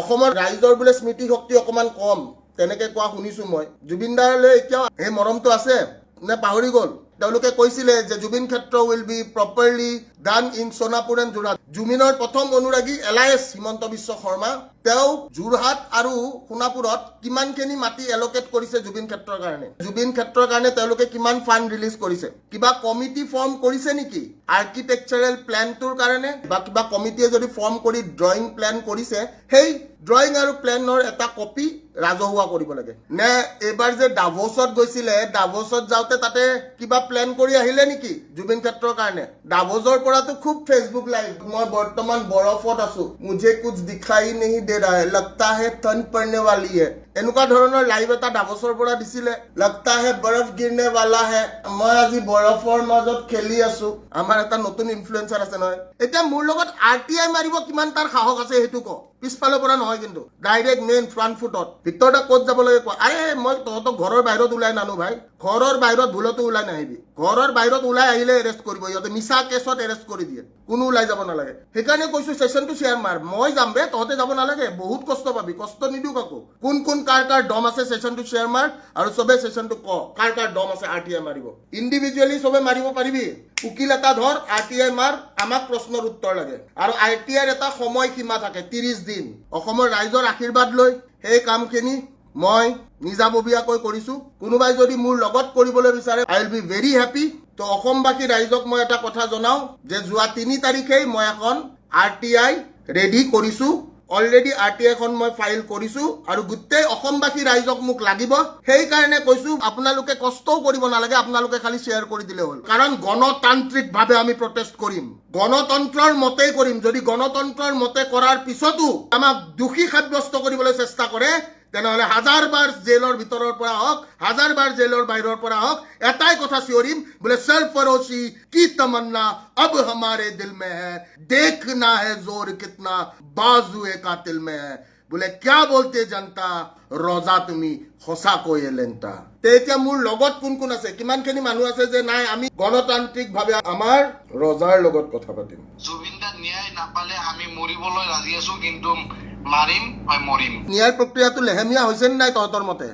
অসমৰ ৰাইজৰ বোলে স্মৃতি শক্তি অকমান কম তেনেকে কোৱা শুনিছো মই। জুবিন দালৈ এতিয়াও সেই মৰমটো আছে নে পাহৰি গ'ল? তেওঁলোকে কৈছিলে যে জুবিন ক্ষেত্ৰ will be properly done in Sonapur and Jorhat. জুবিনৰ প্ৰথম অনুৰাগী এলায়েছ হিমন্ত বিশ্ব শৰ্মা, তেওঁ যোৰহাট আৰু সোণাপুৰত কিমানখিনি মাটি এলকেট কৰিছে জুবিন ক্ষেত্ৰৰ কাৰণে, জুবিন ক্ষেত্ৰৰ কাৰণে তেওঁলোকে কিমান ফাণ্ড ৰিলিজ কৰিছে, কিবা কমিটি ফৰ্ম কৰিছে নেকি আৰ্কিটেকচাৰেল প্লেনটোৰ কাৰণে, বা কিবা কমিটিয়ে যদি ফৰ্ম কৰি ড্ৰয়িং প্লেন কৰিছে সেই ড্ৰয়িং আৰু প্লেনৰ এটা কপি ৰাজহুৱা কৰিব লাগে। নে এইবাৰ যে ডাভোছত গৈছিলে, ডাভোছত যাওঁতে তাতে কিবা প্লেন কৰি আহিলে নেকি জুবিন ক্ষেত্ৰৰ কাৰণে? ডাভোজৰ পৰাতো খুব ফেচবুক লাইভ, মই বৰ্তমান বৰফত আছো, মুঝে কুছ দিখাই নেহি দে ৰহা হে, লগতা হে ঠণ্ড পড়নে ৱালি হে, এনেকুৱা ধৰণৰ লাইভ এটা ডাভোছৰ পৰা দিছিলে। লগতা হে বৰফ গিৰনে ৱালা হে, মই আজি বৰফৰ মাজত খেলি আছো। আমাৰ এটা নতুন ইনফ্লুৱেঞ্চাৰ আছে নহয়। এতিয়া মোৰ লগত RTI মাৰিব কিমান তাৰ সাহস আছে সেইটো ক? পিছফালৰ পৰা নহয় কিন্তু, ডাইৰেক্ট মেইন ফ্ৰণ্ট ফুটত। ভিতৰতে ক'ত যাব লাগে কোৱা? আৰে মই তহঁতক ঘৰৰ বাহিৰত ওলাই নানো ভাই, ঘৰৰ বাহিৰত ভুলতো ওলাই নাহিবি। ঘৰৰ বাহিৰত ওলাই আহিলে এৰেষ্ট কৰিব ইহঁতে, মিছা কেছত এৰেষ্ট কৰি দিয়ে, কোনো ওলাই যাব নালাগে। সেইকাৰণে কৈছো ছেশ্যনটো শ্বেয়াৰ মাৰ, মই যাম বে, তহঁতে যাব নালাগে, বহুত কষ্ট পাবি, কষ্ট নিদিওঁ কাকো। কোন কোন কাৰ কাৰ দম আছে ছেশ্যনটো শ্বেয়াৰ মাৰ, আৰু চবে ছেশ্যনটো ক কাৰ কাৰ দম আছে RTI মাৰিব। ইণ্ডিভিজুৱেলি চবে মাৰিব পাৰিবি, উকিল এটা ধৰ, RTI মাৰ, আমাক প্ৰশ্নৰ উত্তৰ লাগে। আৰু RTIৰ এটা সময়সীমা থাকে 30 দিন। অসমৰ ৰাইজৰ আশীৰ্বাদ লৈ সেই কামখিনি মই নিজাববীয়াকৈ কৰিছো। কোনোবাই যদি মোৰ লগত কৰিবলৈ বিচাৰে আই উইল বি ভেৰি হেপী। তো অসমবাসী ৰাইজক মই এটা কথা জনাও যে যোৱা 3 তাৰিখেই মই এখন RTI ৰেডি কৰিছো। অলৰেডি RTI খন মই ফাইল কৰিছো আৰু গোটেই অসমবাসী ৰাইজক মোক লাগিব। সেইকাৰণে কৈছো আপোনালোকে কষ্টও কৰিব নালাগে, আপোনালোকে খালি শ্বেয়াৰ কৰি দিলে হ'ল। কাৰণ গণতান্ত্ৰিকভাৱে আমি প্ৰটেষ্ট কৰিম, গণতন্ত্ৰৰ মতেই কৰিম। যদি গণতন্ত্ৰৰ মতে কৰাৰ পিছতো আমাক দোষী সাব্যস্ত কৰিবলৈ চেষ্টা কৰে, তেনেহ'লে 1000 বাৰ জেলৰ ভিতৰৰ পৰা হওক, 1000 বাৰ জেলৰ বাহিৰৰ পৰা হওক, এটাই কথা চিঞৰিম, বোলে সৰফৰোশি কি তমন্না अब हमारे दिल में है, देखना है जोर कितना बाजुए कातिल में है, বোলে क्या बोलते जनता ৰজা তুমি সঁচাকৈ এলেণ্টা। এতিয়া মোৰ লগত কোন কোন আছে, কিমানখিনি মানুহ আছে যে নাই আমি গণতান্ত্ৰিকভাৱে আমাৰ ৰজাৰ লগত কথা পাতিম। জুবিন দাৰ ন্যায় নাপালে আমি মৰিবলৈ ৰাজি আছো, কিন্তু মাৰিম হয় মৰিম। ন্যায় প্ৰক্ৰিয়াটো লেহেমীয়া হৈছে নে নাই তহঁতৰ মতে?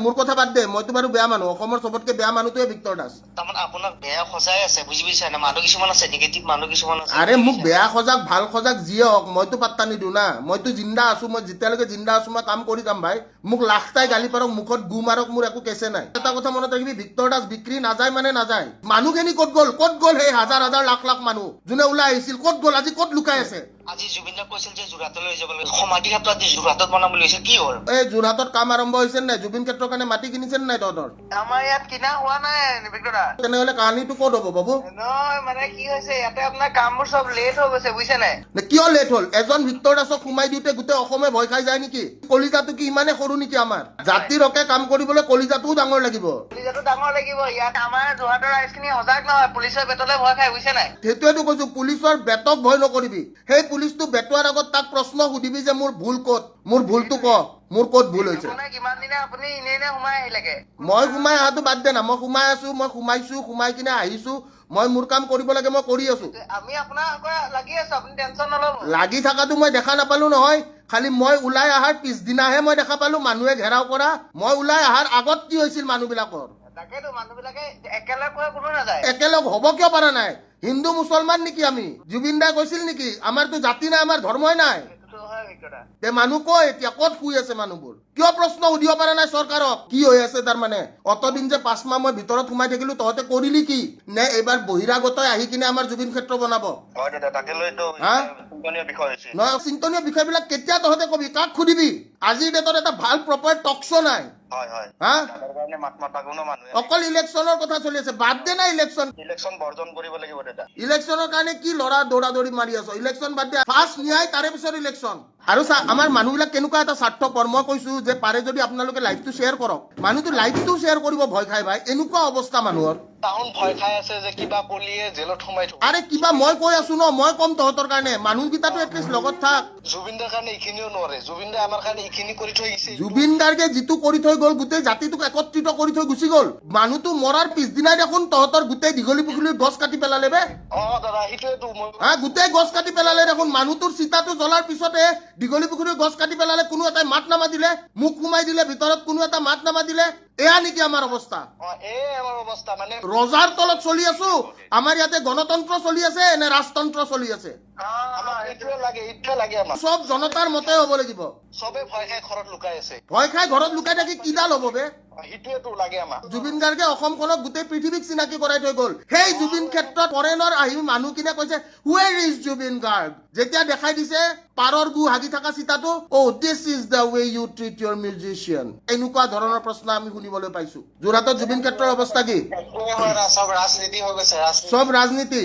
মোৰ কথা বাদ দে, মইতো বাৰু বেয়া মানুহ, অসমৰ চবতকে বেয়া মানুহটোৱে ভিক্টৰ দাস। তাৰমানে আপোনাক বেয়া সজাই আছে, বুজি পাইছা না? মানুহ কিছুমান আছে, নিগেটিভ মানুহ কিছুমান আছে। আৰে মোক বেয়া সজাগ ভাল সজাগ যিয়ে হওক, মইতো পাত্তা নিদিওঁ না। মইতো জিন্দা আছো, মই যেতিয়ালৈকে জিন্দা আছো মই কাম কৰি যাম ভাই। মোক লাখটাই গালি পাৰক, মুখত গু মাৰক, মোৰ একো কেছে নাই। এটা কথা মনত ৰাখিবি, ভিক্টৰ দাস বিক্ৰী নাযায় মানে নাযায়। মানুহখিনি ক'ত গ'ল? ক'ত গ'ল সেই হাজাৰ হাজাৰ লাখ লাখ মানুহ যোনে ওলাই আহিছিল? ক'ত গ'ল? আজি ক'ত লুকাই আছে? আজি জুবিন দাক কৈছিল যে যোৰহাটলৈ যাব লাগে, সমাধি ক্ষেত্ৰ আজি যোৰহাটত বনাম বুলি কৈছিল, কি হ'ল? এই যোৰহাটত কাম আৰম্ভ হৈছে নাই? জুবিন ক্ষেত্ৰৰ কাৰণে মাটি কিনিছে নাই তহঁতৰ? আমাৰ ইয়াত কিনা হোৱা নাই ভিক্টৰ দা। তেনেহ'লে কাহিনীটো ক'ত হ'ব বাবু? নহয় মানে কি হৈছে, ইয়াতে আপোনাৰ কামবোৰ চব লেট হৈ গৈছে, বুজিছে নাই? কিয় লেট হ'ল? এজন ভিক্টৰ দাসক সোমাই দিওঁতে গোটেই অসমে ভয় খাই যায় নেকি? কলিজাটো কি ইমানে সৰু নেকি আমাৰ? জাতিৰ হকে কাম কৰিবলৈ কলিজাটোও ডাঙৰ লাগিব। পুলিচতো ডাঙৰ লাগিব। ইয়াত আমাৰ যোৰহাটৰ ৰাইজখিনি সজাগ নহয়, পুলিচৰ বেতলে ভয় খাই, বুজিছে নাই? সেইটোৱেতো কৈছো, পুলিচৰ বেতক ভয় নকৰিবি। সেই পুলিচটো বেটোৱাৰ আগত তাক প্ৰশ্ন সুধিবি যে মোৰ ভুল ক'ত, মোৰ ভুলটো ক, মোৰ ক'ত ভুল হৈছে। কিমান দিনে আপুনি এনে এনে সোমাই আহিলেগে? মই সোমাই অহাটো বাদ দে না, মই সোমাই আছো, মই সোমাইছো, সোমাই কিনে আহিছো, মই মোৰ কাম কৰিব লাগে মই কৰি আছো। আমি আপোনাৰ লাগি আছো, আপুনি টেনচন নল'ব। লাগি থকাটো মই দেখা নাপালো নহয়, খালি মই ওলাই অহাৰ পিছদিনাহে মই দেখা পালো মানুহে ঘেৰাও কৰা। মই ওলাই অহাৰ আগত কি হৈছিল মানুহবিলাকৰ? তাকেতো মানুহবিলাকে একেলগ হৈ কোনো নাযায়। একেলগ হ'ব কিয় পৰা নাই? হিন্দু মুছলমান নেকি আমি? জুবিন দাই কৈছিল নেকি আমাৰতো জাতি নাই, আমাৰ ধৰ্মই নাই? তে মানুহ কয় এতিয়া ক'ত শুই আছে মানুহবোৰ? কিয় প্ৰশ্ন সুধিব পৰা নাই চৰকাৰক? কি হৈ আছে তাৰমানে? অতদিন যে 5 মাহ মই ভিতৰত সোমাই থাকিলো, তহঁতে কৰিলি কি? নে এইবাৰ বহিৰাগতই আহি কিনে আমাৰ জুবিন ক্ষেত্ৰ বনাব? নহয়, চিন্তনীয় বিষয়বিলাক কেতিয়া তহঁতে কবি? কাক সুধিবি? আজিৰ ডেটত এটা ভাল প্ৰপাৰ টক শ্ব' নাই। অকল ইলেকশ্যনৰ কথা চলি আছে, বাদ দে না ইলেকশ্যন। ইলেকশ্যনৰ কাৰণে কি লৰা দৌৰা দৌৰি মাৰি আছ? ইলেকশ্যন বাদ দে, ফাৰ্ষ্ট ন্যায় তাৰে পিছত ইলেকশ্যন। আৰু চা, আমাৰ মানুহবিলাক কেনেকুৱা এটা স্বাৰ্থপৰ। মই কৈছো যে পাৰে যদি আপোনালোকে লাইভটো শ্বেয়াৰ কৰক। মানুহটো লাইভটো শ্বেয়াৰ কৰিব ভয় খাই ভাই, এনেকুৱা অৱস্থা মানুহৰ। তাহোন ভয় খাই আছে যে কিবা কলিয়ে জেলত সোমাই থব আৰে কিবা মই কৈ আছো ন, মই কম তহঁতৰ কাৰণে, মানুহকেইটাতো এটলিষ্ট লগত থাক। জুবিনদাৰ কাৰণে এইখিনিও নোৱাৰে, জুবিনদাই আমাৰ কাৰণে এইখিনি কৰি থৈ গৈছে। জুবিন গাৰ্গে যিটো কৰি থৈ গ'ল, গোটেই জাতিটোক একত্ৰিত কৰি থৈ গুচি গ'ল। মানুহটো মৰাৰ পিছদিনাই দেখোন তহঁতৰ গোটেই দীঘলী পুখুৰীৰ গছ কাটি পেলালে বে। দাদা সেইটোৱেতো হা, গোটেই গছ কাটি পেলালে দেখোন। মানুহটোৰ চিতাটো জ্বলাৰ পিছতে দীঘলী পুখুৰীৰ গছ কাটি পেলালে, কোনো এটাই মাত নামাতিলে, মুখ সোমাই দিলে ভিতৰত, কোনো এটা মাত নামাতিলে। এয়া নেকি আমাৰ অৱস্থা? এই আমাৰ অৱস্থা মানে ৰজাৰ তলত চলি আছো। আমাৰ ইয়াতে গণতন্ত্ৰ চলি আছে নে ৰাজতন্ত্ৰ চলি আছে? আমাক এইটোৱে লাগে আমাক। চব জনতাৰ মতে হ'ব লাগিব। চবে ভয় খাই ঘৰত লুকাই আছে, ভয় খাই ঘৰত লুকাই থাকি কিডাল হ'ব বে? সেইটোৱেতো লাগে আমাক। জুবিন গাৰ্গে অসমখনক গোটেই পৃথিৱীক চিনাকি কৰাই থৈ গ'ল। সেই জুবিন ক্ষেত্ৰত ফৰেনৰ আহি মানুহখিনিয়ে কৈছে হুৱেৰ ইজ জুবিন গাৰ্গ। যেতিয়া দেখাই দিছে পাৰৰ গু হাগি থকা চিতাটো, this is the way you treat your musician, এনেকুৱা ধৰণৰ প্ৰশ্ন আমি শুনিবলৈ পাইছো। যোৰহাটত জুবিন ক্ষেত্ৰৰ অৱস্থা কি? চব ৰাজনীতি হৈ গৈছে, চব ৰাজনীতি,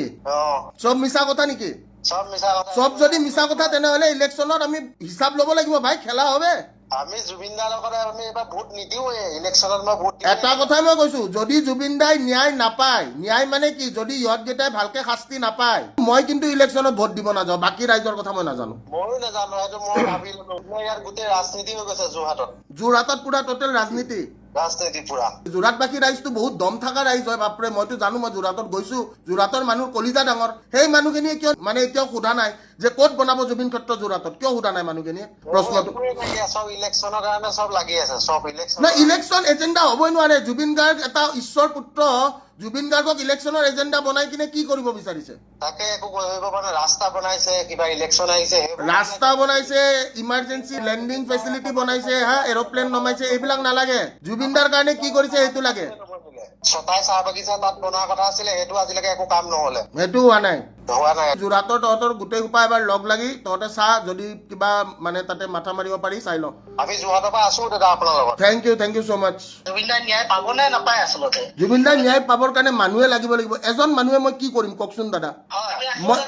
চব মিছা কথা নেকি? চব মিছা কথা। চব যদি মিছা কথা তেনেহলে ইলেকশ্যনত আমি হিচাপ ল'ব লাগিব ভাই, খেলা হবে। আমি জুবিনদাৰ লগত আমি এবাৰ ভোট নিদিওঁৱে, ইলেকশ্যনত মই ভোট এটা কথাই মই কৈছো, যদি জুবিন দাই ন্যায় নাপায়, ন্যায় মানে কি, যদি ইহঁতকেইটাই ভালকে শাস্তি নাপায়, মই কিন্তু ইলেকশ্যনত ভোট দিব নাযাওঁ। বাকী ৰাইজৰ কথা মই নাজানো। ময়ো নাজানো, সেইটো মই ভাবি ললো। ইয়াৰ গোটেই ৰাজনীতি হৈ গৈছে যোৰহাটত, যোৰহাটত পুৰা টোটেল ৰাজনীতি। ৰাজনীতি পুৰা। যোৰহাটবাসী ৰাইজটো বহুত দম থকা ৰাইজ হয় বাপৰে। মইতো জানো, মই যোৰহাটত গৈছো। যোৰহাটৰ মানুহ কলিজা ডাঙৰ। সেই মানুহখিনিয়ে কিয় মানে এতিয়াও সোধা নাই যে ক'ত বনাব জুবিন ক্ষেত্ৰ যোৰহাটত? কিয় সোধা নাই মানুহখিনিয়ে প্ৰশ্নটো? চব ইলেকশ্যনৰ কাৰণে চব লাগি আছে, চব ইলেকশ্যন। না, ইলেকশ্যন এজেণ্ডা হ'বই নোৱাৰে। জুবিন গাৰ্গ এটা ঈশ্বৰ পুত্ৰ, জুবিন গাৰ্গক ইলেকশ্যনৰ এজেণ্ডা বনাই কিনে কি কৰিব বিচাৰিছে? তাকে একো কৰিব পৰা নাই। ৰাস্তা বনাইছে, কিবা ইলেকশ্যন আহিছে, ৰাস্তা বনাইছে, ইমাৰ্জেঞ্চি লেণ্ডিং ফেচিলিটি বনাইছে, হা, এৰোপ্লেন নমাইছে, এইবিলাক নালাগে। জুবিনদাৰ কাৰণে কি কৰিছে সেইটো লাগে। ছটাই চাহ বাগিচা তাত বনোৱাৰ কথা আছিলে, সেইটো আজিলৈকে একো কাম নহলে, সেইটো হোৱা নাই। হোৱা নাই। যোৰহাটৰ তহঁতৰ গোটেই সোপা এবাৰ লগ লাগি তহঁতে চাহ, যদি কিবা মানে তাতে মাথা মাৰিব পাৰি চাই ল। আমি যোৰহাটৰ পৰা আছো দাদা আপোনাৰ লগত। থেংক ইউ ছ' মাছ। জুবিনদাই ন্যায় পাব নে নাপায় আচলতে? জুবিনদাৰ ন্যায় পাবৰ কাৰণে মানুহে লাগিব লাগিব। এজন মানুহে মই কি কৰিম কওকচোন দাদা? মই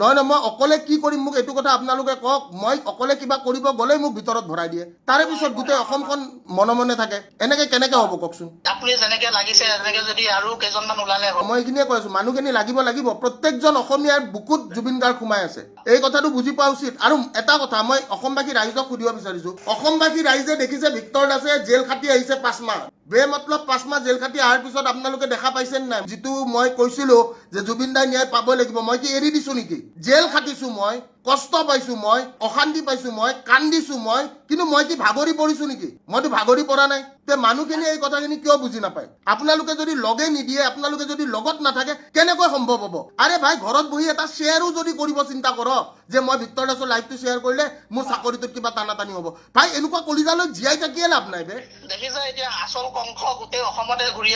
নহয় মই অকলে কি কৰিম, মোক এইটো কথা আপোনালোকে কওক। মই অকলে কিবা কৰিব গ'লেই মোক ভিতৰত ভৰাই দিয়ে, তাৰে পিছত গোটেই অসমখন মনে মনে থাকে। এনেকে কেনেকে হ'ব কওকচোন? আপুনি যেনেকে লাগিছে তেনেকে যদি আৰু কেইজনমান ওলালে হয়। মই এইখিনিয়ে কৈ আছো, মানুহখিনি লাগিব। প্ৰত্যেকজন অসমীয়াৰ বুকুত জুবিন গাৰ্গ সোমাই আছে, এই কথাটো বুজি পোৱা উচিত। আৰু এটা কথা মই অসমবাসী ৰাইজক সুধিব বিচাৰিছো, অসমবাসী ৰাইজে দেখিছে ভিক্তৰ দাসে জেল খাটি আহিছে 5 মাহ, বেমতলব 5 মাহ জেল খাটি অহাৰ পিছত আপোনালোকে দেখা পাইছে নাই? যিটো মই কৈছিলো যে জুবিন দাই ন্যায় পাবই লাগিব, মই কি এৰি দিছো নেকি? জেল খাটিছো মই, কষ্ট পাইছো মই, অশান্তি পাইছো মই, কান্দিছো মই, কিন্তু মই কি ভাগৰি পৰিছো নেকি? মইতো ভাগৰি পৰা নাই। তে মানুহখিনি এই কথাখিনি কিয় বুজি নাপায়? আপোনালোকে যদি লগে নিদিয়ে, আপোনালোকে যদি লগত নাথাকে, কেনেকৈ সম্ভৱ হ'ব? আৰে ভাই, ঘৰত বহি এটা শ্বেয়াৰো যদি কৰিব চিন্তা কৰ যে মই ভিক্তৰ দাসৰ লাইভটো শ্বেয়াৰ কৰিলে মোৰ চাকৰিটোত কিবা টানা টানি হ'ব, ভাই এনেকুৱা কলিজালৈ জীয়াই থাকিয়ে লাভ নাই বে। দেখিছে এতিয়া আচল কংস গোটেই অসমতে ঘূৰি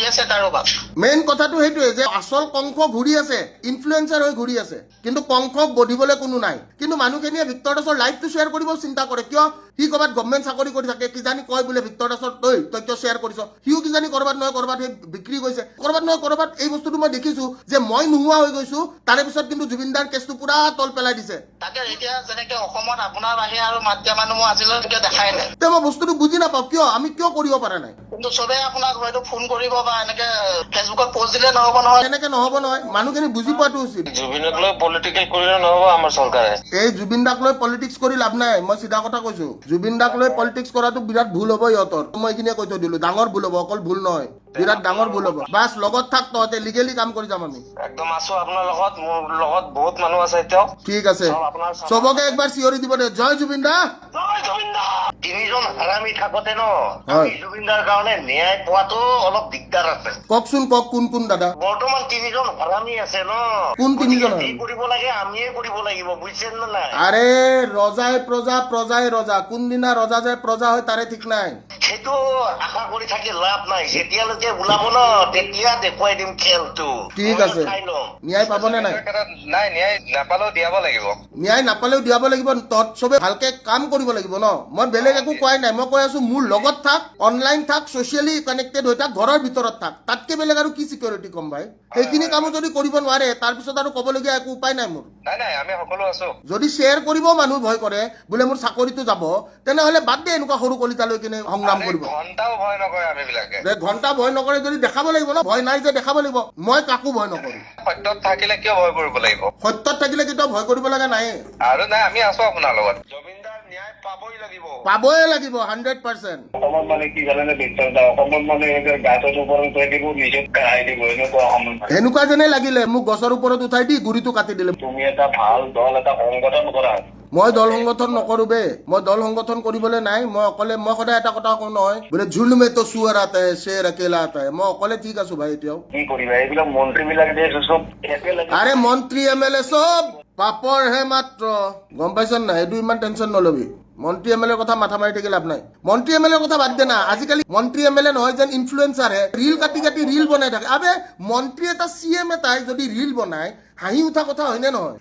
আছে কাৰোবাক। মেইন কথাটো সেইটোৱে যে আচল কংস ঘূৰি আছে, ইনফ্লুৱেঞ্চাৰ হৈ ঘূৰি আছে, কিন্তু কংসক বধিবলৈ কোনো নাই। কিন্তু মানুহখিনিয়ে ভিক্তৰ দাসৰ লাইভটো শ্বেয়াৰ কৰিব চিন্তা কৰে কিয়? সি ক'ৰবাত গভমেণ্ট চাকৰি কৰি থাকে, কিজানি কয় বোলে ভিক্তৰ দাসৰ তই কিয় শ্বেয়াৰ কৰিছ? সিও কিজানি ক'ৰবাত নহয় ক'ৰবাত সেই বিক্ৰী গৈছে, ক'ৰবাত নহয় ক'ৰবাত এই বস্তুটো মই দেখিছো যে মই নোহোৱা হৈ গৈছো, তাৰে পিছত কিন্তু জুবিনদাৰ কেছটো পুৰা তল পেলাই দিছে। তাকে এতিয়া যেনেকে অসমত আপোনাৰ বাহিৰে আৰু মাত দিয়া মানুহ মই আজিলৈকে দেখাই নাই। তে মই বস্তুটো বুজি নাপাওঁ কিয় আমি কিয় কৰিব পৰা নাই? কিন্তু চবে আপোনাক হয়তো ফোন কৰিব বা এনেকে ফেচবুকত পোষ্ট দিলে নহ'ব নহয়। এনেকে নহ'ব নহয়, মানুহখিনি বুজি পোৱাটো উচিত। জুবিনক লৈ পলিটিকেল কৰিলে নহব আমাৰ চৰকাৰে। এই জুবিন দাক লৈ পলিটিক্স কৰি লাভ নাই, মই চিধা কথা কৈছো। জুবিন দাক লৈ পলিটিক্স কৰাটো বিৰাট ভুল হ'ব ইহঁতৰ। মই এইখিনিয়ে কৈ থৈ দিলো, ডাঙৰ ভুল হ'ব, অকল ভুল নহয়, বিৰাট ডাঙৰ ভুল হ'ব। বাছ লগত থাক, তহঁতে লিগেলি কাম কৰি যাম আমি। একদম আছো আপোনাৰ লগত, মোৰ লগত বহুত মানুহ আছে এতিয়াও। ঠিক আছে, চবকে একবাৰ চিঞৰি দিব দে, জয় জুবিন দা। তিনিজন হাৰামি থাকোতে ন, হয়। জুবিনদাৰ কাৰণে ন্যায় পোৱাটো অলপ দিগদাৰ আছে। কওকচোন কওক, কোন কোন দাদা? বৰ্তমান তিনিজন হাৰামি আছে ন, কোন তিনিজন যি হাৰামি? কৰিব লাগে আমিয়ে কৰিব লাগিব, বুজিছেন নে নাই? আৰে ৰজাই প্ৰজা, প্ৰজাই ৰজা, কোনদিনা ৰজা যায় প্ৰজা হয় তাৰে ঠিক নাই। সেইটো আশা কৰি থাকি লাভ নাই, যেতিয়ালৈকে ওলাব ন তেতিয়া দেখুৱাই দিম খেলটো। ঠিক আছে, চাই লম। ন্যায় পাবনে নাই? নাই, ন্যায় নাপালেও দিয়াব লাগিব। ন্যায় নাপালেও দিয়াব লাগিব, তহঁত চবে ভালকে কাম কৰিব লাগিব ন। মই বেলেগ একো কোৱাই নাই, মই কৈ আছো মোৰ লগত থাক, অনলাইন থাক, ছচিয়েলি কানেক্টেড হৈ থাক, ঘৰৰ ভিতৰত থাক, তাতকে বেলেগ আৰু কি চিকিউৰিটি কম ভাই? সেইখিনি কামো যদি কৰিব নোৱাৰে তাৰপিছত আৰু ক'বলগীয়া একো উপায় নাই মোৰ। নাই আমি সকলো আছো। যদি শ্বেয়াৰ কৰিব মানুহ ভয় কৰে বোলে মোৰ চাকৰিটো যাব, তেনেহ'লে বাদ দে এনেকুৱা সৰু কলিতা লৈ কিনে সংগ্ৰাম কাম কৰিব ঘণ্টাও ভয় নকৰে আমিবিলাকে যে ঘণ্টা ভয় নকৰে যদি দেখাব লাগিব ন ভয় নাই যে দেখাব লাগিব মই কাকো ভয় নকৰো সত্যত থাকিলে কিয় ভয় কৰিব লাগিব সত্যত থাকিলে কেতিয়াও ভয় কৰিব লগা নাই আৰু নাই আমি আছো আপোনাৰ লগত জমিনদাৰ ন্যায় পাবই লাগিব পাবই লাগিব 100%। অসমত মানে কি জানেনে বিশ্বদা অসমত মানে গাছৰ ওপৰত থৈ দিব নিজে খাই দিব এনেকুৱা অসমত এনেকুৱা যেনে লাগিলে মোক গছৰ ওপৰত উঠাই দি গুৰিটো কাটি দিলে তুমি এটা ভাল দল এটা সংগঠন কৰা মই দল সংগঠন নকৰো বে মই দল সংগঠন কৰিবলৈ নাই মই অকলে মই সদায় এটা কথা কওঁ নহয় বোলে ঝুণ্ড মে তো সুৱাৰ আতা হে শ্বেৰ অকেলা আতা হে মই অকলে ঠিক আছো ভাই এতিয়াও কি কৰিবা এইবিলাক মন্ত্ৰী বিলাক যে চব একেলগে আৰে মন্ত্ৰী MLA চব পাপৰ হে মাত্ৰ গম পাইছ নাই এইটো ইমান টেনচন নলবি মন্ত্ৰী MLA কথা মাথা মাৰি থাকি লাভ নাই মন্ত্ৰী MLA কথা বাদ দে না আজিকালি মন্ত্ৰী MLA নহয় যেন ইনফ্লুৱেঞ্চাৰ হে ৰিল কাটি কাটি ৰিল বনাই থাকে আবে মন্ত্ৰী এটা CM এটাই যদি ৰিল বনাই হাঁহি উঠা কথা হয়নে নহয়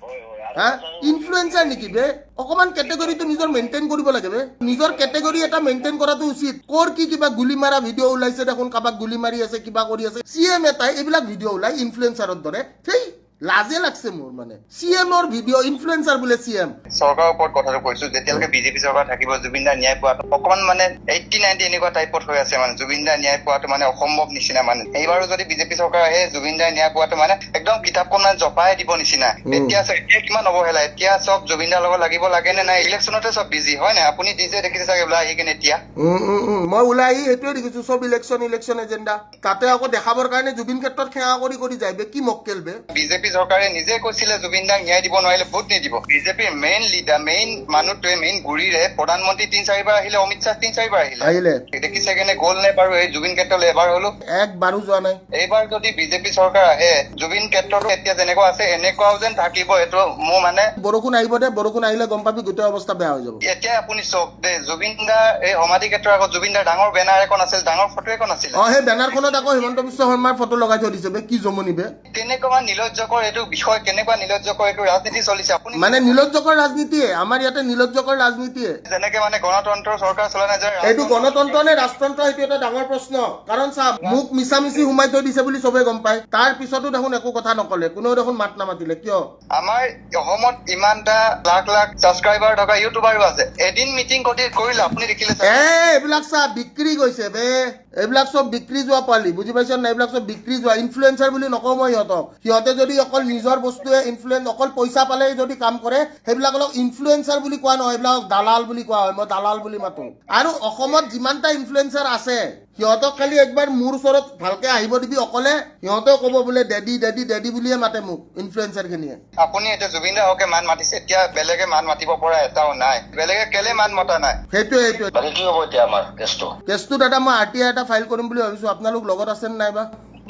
হা ইনফ্লুৱেঞ্চাৰ নেকি বে অকমান কেটেগৰীটো নিজৰ মেইনটেইন কৰিব লাগে বে নিজৰ কেটেগৰী এটা মেইনটেইন কৰাটো উচিত কৰ কি কিবা গুলি মাৰা ভিডিঅ' ওলাইছে দেখোন কাবাক গুলি মাৰি আছে কিবা কৰি আছে CM এটাই এইবিলাক ভিডিঅ' ওলাই ইনফ্লুৱেঞ্চাৰৰ দৰে সেই লাজে লাগছে মোৰ মানে CMৰ ভিডিঅ' ইনফ্লুৱেঞ্চাৰ বোলে CM চৰকাৰৰ ওপৰত কথাটো কৈছো যেতিয়ালৈকে বিজেপি চৰকাৰ থাকিব জুবিনদাৰ ন্যায় পোৱাটো অকমান মানে 80-90 এনেকুৱা টাইপত হৈ আছে মানে জুবিনদাৰ ন্যায় পোৱাটো মানে অসম্ভৱ নিচিনা মানে এইবাৰো যদি বিজেপি চৰকাৰ আহে জুবিনদাৰ ন্যায় পোৱাটো মানে একদম কিতাপখন মানে জপাই দিব নিচিনা এতিয়া কিমান অৱহেলা এতিয়া চব জুবিনদাৰ লগত লাগিব লাগে নে নাই ইলেকশ্যনতে চব বিজি হয় নাই আপুনি নিজে দেখিছে চাগে ওলাই আহি কিনে এতিয়া মই ওলাই আহি সেইটোৱে দেখিছো চব ইলেকশ্যন এজেণ্ডা তাতে আকৌ দেখাবৰ কাৰণে জুবিন ক্ষেত্ৰত সেৱা কৰি যায় বে কি মক্কেল বে বিজেপি চৰকাৰে নিজে কৈছিলে জুবিনদাক ন্যায় দিব নোৱাৰিলে ভোট নিদিব বিজেপিৰ মেইন লিডাৰ মেইন মানুহটোৱে মেইন গুৰিৰে প্ৰধানমন্ত্ৰী 3-4 আহিলে অমিত শ্বাহ 3-4 আহিলে দেখিছে কেনে গ'ল নে বাৰু এই জুবিন ক্ষেত্ৰলৈ এবাৰ হলো একবাৰো যোৱা নাই এইবাৰ যদি বিজেপি চৰকাৰ আহে জুবিন ক্ষেত্ৰতো এতিয়া যেনেকুৱা আছে এনেকুৱাও যেন থাকিব এইটো মোৰ মানে বৰষুণ আহিব দে বৰষুণ আহিলে গম পাবি গোটেই অৱস্থা বেয়া হৈ যাব এতিয়া আপুনি চাওক দে জুবিনদাৰ এই সমাধি ক্ষেত্ৰৰ আগত জুবিনদাৰ ডাঙৰ বেনাৰ এখন আছিল ডাঙৰ ফটো এখন আছিল সেই বেনাৰখনত আকৌ হিমন্ত বিশ্ব শৰ্মাৰ ফটো লগাই থৈ দিছে বে কি জমনি বে তেনেকুৱা নিৰ্লজ্জকৰ এইটো বিষয় কেনেকুৱা নিৰ্লজ্জকৰ এইটো ৰাজনীতি চলিছে আপুনি মানে নিৰ্লজ্জকৰ ৰাজনীতিয়ে আমাৰ ইয়াতে নিৰ্লজ্জকৰ ৰাজনীতিয়ে যেনেকে মানে গণতন্ত্ৰৰ চৰকাৰ চলা নাযায় এইটো গণতন্ত্ৰ নে ৰাজতন্ত্ৰ এইটো এটা ডাঙৰ প্ৰশ্ন কাৰণ চা মোক মিছামিছি সোমাই থৈ দিছে বুলি চবে গম পায় তাৰ পিছতো দেখোন একো কথা নকলে কোনেও দেখোন মাত নামাতিলে কিয় আমাৰ অসমত ইমানটা লাখ লাখ ছাবস্ক্ৰাইবাৰ থকা ইউটিউবাৰো আছে এদিন মিটিং কৰিলে আপুনি দেখিলে এইবিলাক চা বিক্ৰী গৈছে বে এইবিলাক চব বিক্ৰী যোৱা পোৱালি বুজি পাইছ নাই এইবিলাক চব বিক্ৰী যোৱা ইনফ্লুৱেঞ্চাৰ বুলি নকওঁ মই সিহঁতে যদি অকল নিজৰ বস্তুৱে অকল পইচা পালে যদি কাম কৰে সেইবিলাক অলপ ইনফ্লুৱেঞ্চাৰ বুলি কোৱা নহয় এইবিলাক দালাল বুলি কোৱা হয় মই দালাল বুলি মাতো আৰু অসমত যিমানটা ইনফ্লুৱেঞ্চাৰ আছে সিহঁতক খালি একবাৰ মোৰ ওচৰত ভালকে আহিব দিবি অকলে সিহঁতেও ক'ব বোলে ডেডি বুলিয়ে মাতে মোক ইনফ্লুৱেঞ্চাৰ খিনিয়ে আপুনি এতিয়া জুবিনদাৰ হকে মান মাতিছে এতিয়া বেলেগে মান মাতিব পৰা এটাও নাই বেলেগে কেলে মান মতা নাই সেইটোৱে বাকী কি হ'ব এতিয়া আমাৰ কেছটো দাদা মই RTI এটা ফাইল কৰিম বুলি ভাবিছো আপোনালোক লগত আছে নে নাইবা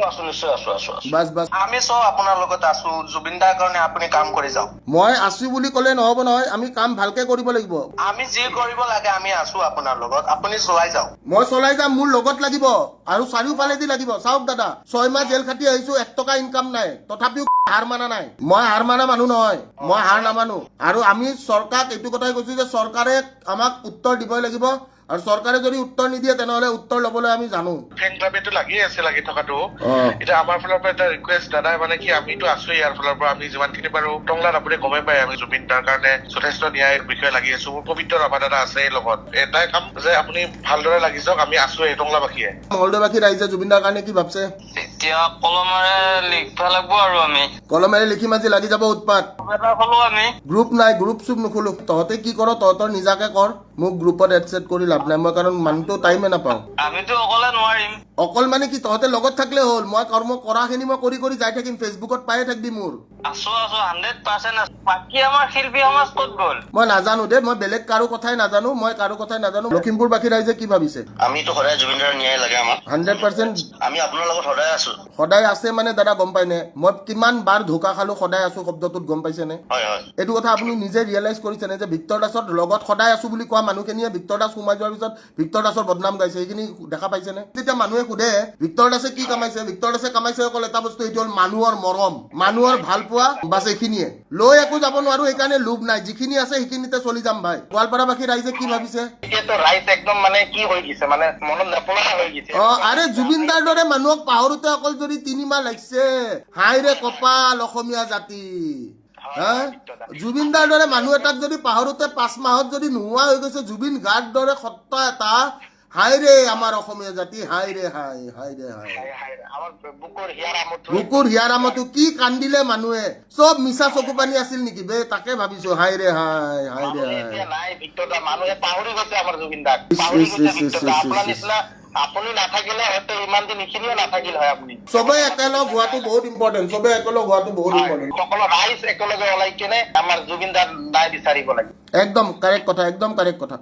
আছো নিশ্চয় আছো বাছ আমি চব আপোনাৰ লগত আছো জুবিনদাৰ কাৰণে আপুনি কাম কৰি যাওক মই আছো বুলি ক'লে নহ'ব নহয় আমি কাম ভালকে কৰিব লাগিব আমি যি কৰিব লাগে আমি আছো আপোনাৰ লগত আপুনি চলাই যাওক মই চলাই যাম মোৰ লগত লাগিব আৰু চাৰিওফালেদি লাগিব চাওক দাদা 6 মাহ জেল খাটি আহিছো 1 টকা ইনকাম নাই তথাপিও হাৰ মানা নাই মই হাৰ মানা মানুহ নহয় মই হাৰ নামানো আৰু আমি চৰকাৰক এইটো কথাই কৈছো যে চৰকাৰে আমাক উত্তৰ দিবই লাগিব আৰু চৰকাৰে যদি উত্তৰ নিদিয়ে তেনেহলে উত্তৰ ল'বলৈ আমি জানো ফেন ক্লাবেটো লাগি থকাটো এতিয়া আমাৰ ফালৰ পৰা এটা ৰিকুৱেষ্ট দাদাই মানে কি আমিতো আছো ইয়াৰ ফালৰ পৰা আমি যিমানখিনি পাৰো টংলাত আপুনি গমেই পায় আমি জুবিনদাৰ কাৰণে যথেষ্ট ন্যায় বিষয়ে লাগি আছো মোৰ পবিত্ৰ ৰাভা দাদা আছে লগত এটাই কাম যে আপুনি ভালদৰে লাগি যাওক আমি আছো এই টংলাবাসীয়ে মংগলদৈবাসী ৰাইজে জুবিনদাৰ কাৰণে কি ভাবছে এতিয়া কলমেৰে লিখিব লাগিব আৰু আমি কলমেৰে লিখি মাজি লাগি যাব উৎপাত আমি গ্ৰুপ নাই গ্ৰুপ চুপ নুখোলো তহঁতে কি কৰ তহঁতৰ নিজাকে কৰ মোক গ্ৰুপত এডছেট কৰি লাভ নাই মই কাৰণ মানুহটো টাইমে নাপাওঁ আমিতো অকলে নোৱাৰিম অকল মানে কি তহঁতে লগত থাকিলে হ'ল মই কৰ্ম কৰাখিনি মই কৰি যাই থাকিম ফেচবুকত পায়ে থাকিবি মোৰ আছো 100% আছো বাকী আমাৰ শিল্পী সমাজ ক'ত গ'ল মই নাজানো দে মই বেলেগ কাৰো কথাই নাজানো লখিমপুৰবাসী ৰাইজে কি ভাবিছে আমিতো সদায় জুবিনদাৰ ন্যায় লাগে আমাক 100% আমি আপোনাৰ লগত সদায় আছো সদায় আছে মানে দাদা গম পাইনে মই কিমান বাৰ ধোকা খালো সদায় আছো শব্দটোত গম পাইছেনে হয় এইটো কথা আপুনি নিজে ৰিয়েলাইজ কৰিছেনে যে ভিক্টৰ দাসৰ লগত সদায় আছো বুলি কোৱা মানুহখিনিয়ে ভিক্টৰ দাস সোমাই যোৱাৰ পিছত ভিক্টৰ দাসৰ বদনাম গাইছে এইখিনি দেখা পাইছেনে যেতিয়া মানুহে সোধে ভিক্টৰ দাসে কি কামাইছে ভিক্টৰ দাসে কামাইছে অকল এটা বস্তু এইটো হ'ল মানুহৰ মৰম মানুহৰ ভাল পোৱা বাছ এইখিনিয়ে লৈ একো যাব নোৱাৰো সেইকাৰণে লোভ নাই যিখিনি আছে সেইখিনিতে চলি যাম ভাই গোৱালপাৰাবাসী ৰাইজে কি ভাবিছে এতিয়াতো ৰাইজ একদম মানে কি হৈ গৈছে মানে মনত নপলা হৈ গৈছে আৰে জুবিনদাৰ দৰে মানুহক পাহৰোতে অকল যদি 3 মাহ লাগিছে হাই ৰে কপাল অসমীয়া জাতি জুবিনদাৰ দৰে মানুহ এটাক যদি পাহৰোতে 5 মাহত যদি নোহোৱা হৈ গৈছে জুবিন গাৰ্গ দৰে সত্তা এটা হাই ৰে আমাৰ অসমীয়া জাতি, হাই ৰে হাই, হাই ৰে হাই। আমাৰ বুকুৰ হিয়াৰ আমঠু বুকুৰ হিয়াৰামতো কি কান্দিলে মানুহে, চব মিছা চকু পানী আছিল নেকি বে, তাকে ভাবিছো হাই ৰে হাই, হাই ৰে হাই। এতিয়া নাই ভিক্টৰদা, মানুহে পাহৰি গৈছে আমাৰ জুবিন দাক, ইচ, পাহৰি ইচ, গৈছে ইচ, ইচ, ভিক্টৰদা। ইচ, আপোনাৰ ইচ। নিচিনা আপুনি নাথাকিলে হয়তো ইমান দিন এইখিনিও নাথাকিল হয় আপুনি। চবে একেলগ হোৱাটো বহুত ইম্পৰ্টেণ্ট, চবে একেলগ হোৱাটো বহুত ইম্পৰ্টেণ্ট। সকলো ৰাইজ একেলগে ওলাই কেনে আমাৰ জুবিন দাৰ ন্যায় বিচাৰিব লাগে। একদম কাৰেক্ট কথা, একদম কাৰেক্ট কথা।